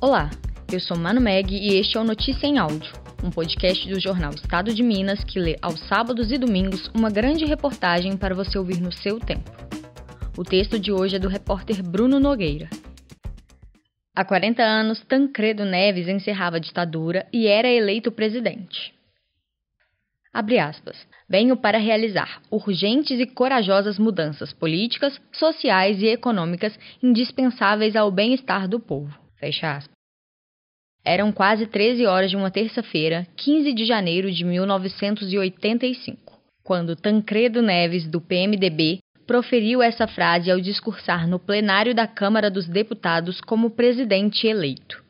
Olá, eu sou Manu Meg e este é o Notícia em Áudio, um podcast do jornal Estado de Minas que lê aos sábados e domingos uma grande reportagem para você ouvir no seu tempo. O texto de hoje é do repórter Bruno Nogueira. Há 40 anos, Tancredo Neves encerrava a ditadura e era eleito presidente. Abre aspas. Venho para realizar urgentes e corajosas mudanças políticas, sociais e econômicas indispensáveis ao bem-estar do povo. Fecha aspas. Eram quase 13 horas de uma terça-feira, 15 de janeiro de 1985, quando Tancredo Neves, do PMDB, proferiu essa frase ao discursar no plenário da Câmara dos Deputados como presidente eleito.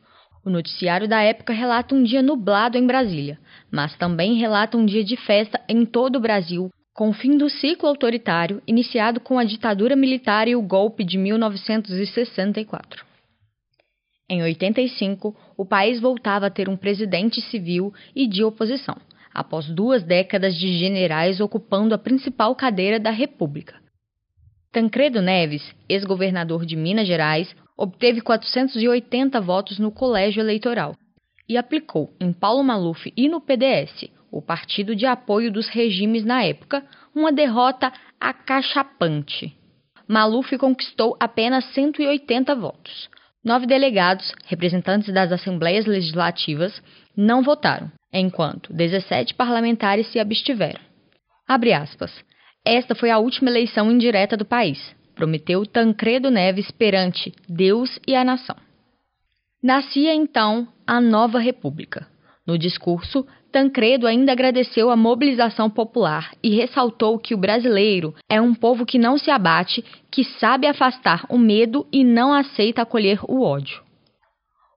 O noticiário da época relata um dia nublado em Brasília, mas também relata um dia de festa em todo o Brasil, com o fim do ciclo autoritário iniciado com a ditadura militar e o golpe de 1964. Em 85, o país voltava a ter um presidente civil e de oposição, após 2 décadas de generais ocupando a principal cadeira da República. Tancredo Neves, ex-governador de Minas Gerais, obteve 480 votos no colégio eleitoral e aplicou em Paulo Maluf e no PDS, o partido de apoio dos regimes na época, uma derrota acachapante. Maluf conquistou apenas 180 votos. 9 delegados, representantes das assembleias legislativas, não votaram, enquanto 17 parlamentares se abstiveram. Abre aspas. Esta foi a última eleição indireta do país, prometeu Tancredo Neves perante Deus e a nação. Nascia então a nova república. No discurso, Tancredo ainda agradeceu a mobilização popular e ressaltou que o brasileiro é um povo que não se abate, que sabe afastar o medo e não aceita acolher o ódio.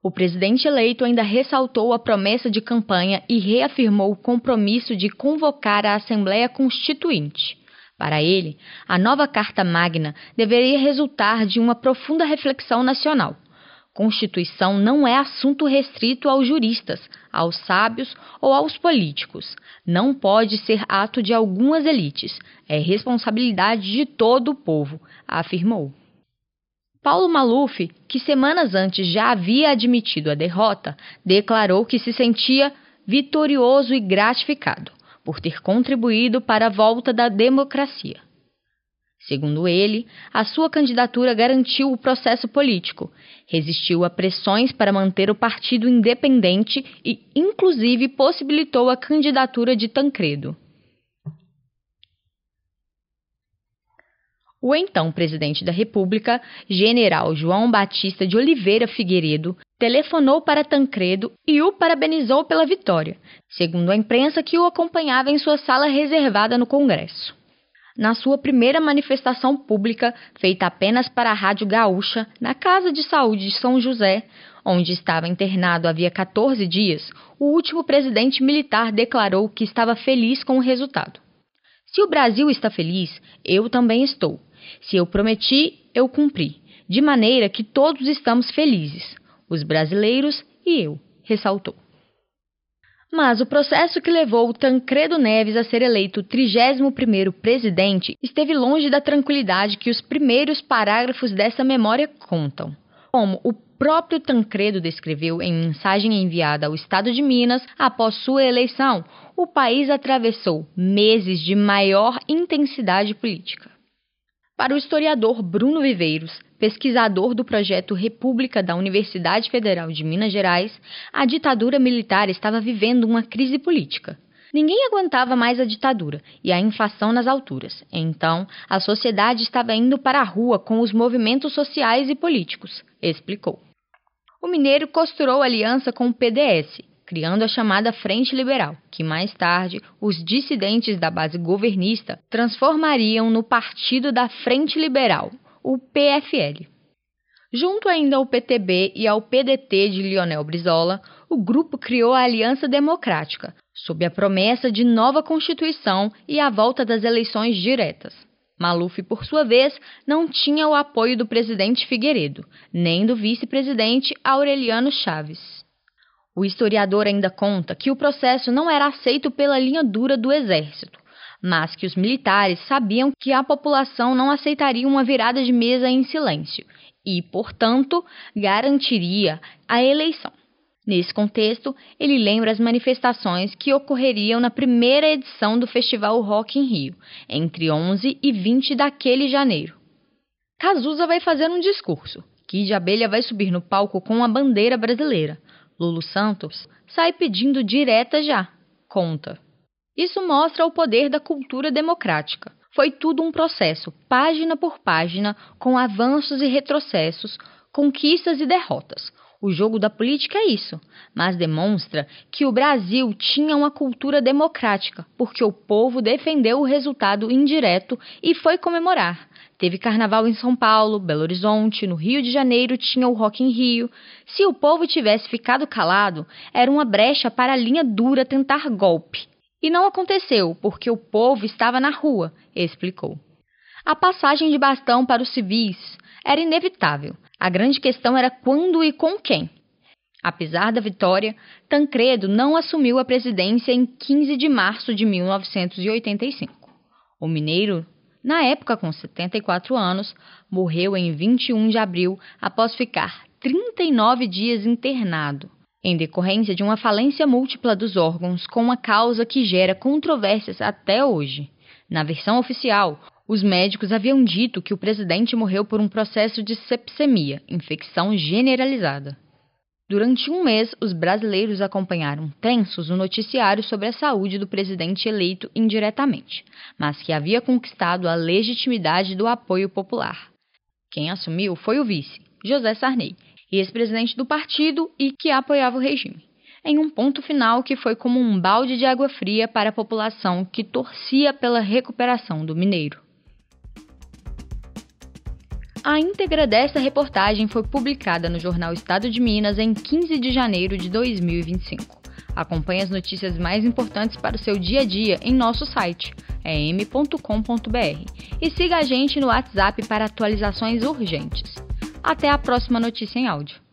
O presidente eleito ainda ressaltou a promessa de campanha e reafirmou o compromisso de convocar a Assembleia Constituinte. Para ele, a nova Carta Magna deveria resultar de uma profunda reflexão nacional. Constituição não é assunto restrito aos juristas, aos sábios ou aos políticos. Não pode ser ato de algumas elites. É responsabilidade de todo o povo, afirmou. Paulo Maluf, que semanas antes já havia admitido a derrota, declarou que se sentia vitorioso e gratificado por ter contribuído para a volta da democracia. Segundo ele, a sua candidatura garantiu o processo político, resistiu a pressões para manter o partido independente e, inclusive, possibilitou a candidatura de Tancredo. O então presidente da República, general João Batista de Oliveira Figueiredo, telefonou para Tancredo e o parabenizou pela vitória, segundo a imprensa que o acompanhava em sua sala reservada no Congresso. Na sua primeira manifestação pública, feita apenas para a Rádio Gaúcha, na Casa de Saúde de São José, onde estava internado havia 14 dias, o último presidente militar declarou que estava feliz com o resultado. Se o Brasil está feliz, eu também estou. Se eu prometi, eu cumpri, de maneira que todos estamos felizes, os brasileiros e eu, ressaltou. Mas o processo que levou Tancredo Neves a ser eleito 31º presidente esteve longe da tranquilidade que os primeiros parágrafos dessa memória contam. Como o próprio Tancredo descreveu em mensagem enviada ao Estado de Minas após sua eleição, o país atravessou meses de maior intensidade política. Para o historiador Bruno Viveiros, pesquisador do projeto República da Universidade Federal de Minas Gerais, a ditadura militar estava vivendo uma crise política. Ninguém aguentava mais a ditadura e a inflação nas alturas. Então, a sociedade estava indo para a rua com os movimentos sociais e políticos, explicou. O mineiro costurou aliança com o PDS, criando a chamada Frente Liberal, que mais tarde os dissidentes da base governista transformariam no Partido da Frente Liberal, o PFL. Junto ainda ao PTB e ao PDT de Leonel Brizola, o grupo criou a Aliança Democrática, sob a promessa de nova Constituição e a volta das eleições diretas. Maluf, por sua vez, não tinha o apoio do presidente Figueiredo, nem do vice-presidente Aureliano Chaves. O historiador ainda conta que o processo não era aceito pela linha dura do exército, mas que os militares sabiam que a população não aceitaria uma virada de mesa em silêncio e, portanto, garantiria a eleição. Nesse contexto, ele lembra as manifestações que ocorreriam na primeira edição do Festival Rock in Rio, entre 11 e 20 daquele janeiro. Cazuza vai fazer um discurso. Kid Abelha vai subir no palco com a bandeira brasileira. Lulu Santos sai pedindo direta já. Conta. Isso mostra o poder da cultura democrática. Foi tudo um processo, página por página, com avanços e retrocessos, conquistas e derrotas. O jogo da política é isso, mas demonstra que o Brasil tinha uma cultura democrática, porque o povo defendeu o resultado indireto e foi comemorar. Teve carnaval em São Paulo, Belo Horizonte, no Rio de Janeiro tinha o Rock in Rio. Se o povo tivesse ficado calado, era uma brecha para a linha dura tentar golpe. E não aconteceu, porque o povo estava na rua, explicou. A passagem de bastão para os civis era inevitável. A grande questão era quando e com quem. Apesar da vitória, Tancredo não assumiu a presidência em 15 de março de 1985. O mineiro, na época com 74 anos, morreu em 21 de abril após ficar 39 dias internado, em decorrência de uma falência múltipla dos órgãos com uma causa que gera controvérsias até hoje. Na versão oficial, os médicos haviam dito que o presidente morreu por um processo de sepsemia, infecção generalizada. Durante um mês, os brasileiros acompanharam tensos o noticiário sobre a saúde do presidente eleito indiretamente, mas que havia conquistado a legitimidade do apoio popular. Quem assumiu foi o vice, José Sarney, ex-presidente do partido e que apoiava o regime, em um ponto final que foi como um balde de água fria para a população que torcia pela recuperação do mineiro. A íntegra dessa reportagem foi publicada no jornal Estado de Minas em 15 de janeiro de 2025. Acompanhe as notícias mais importantes para o seu dia a dia em nosso site, em.com.br, e siga a gente no WhatsApp para atualizações urgentes. Até a próxima notícia em áudio.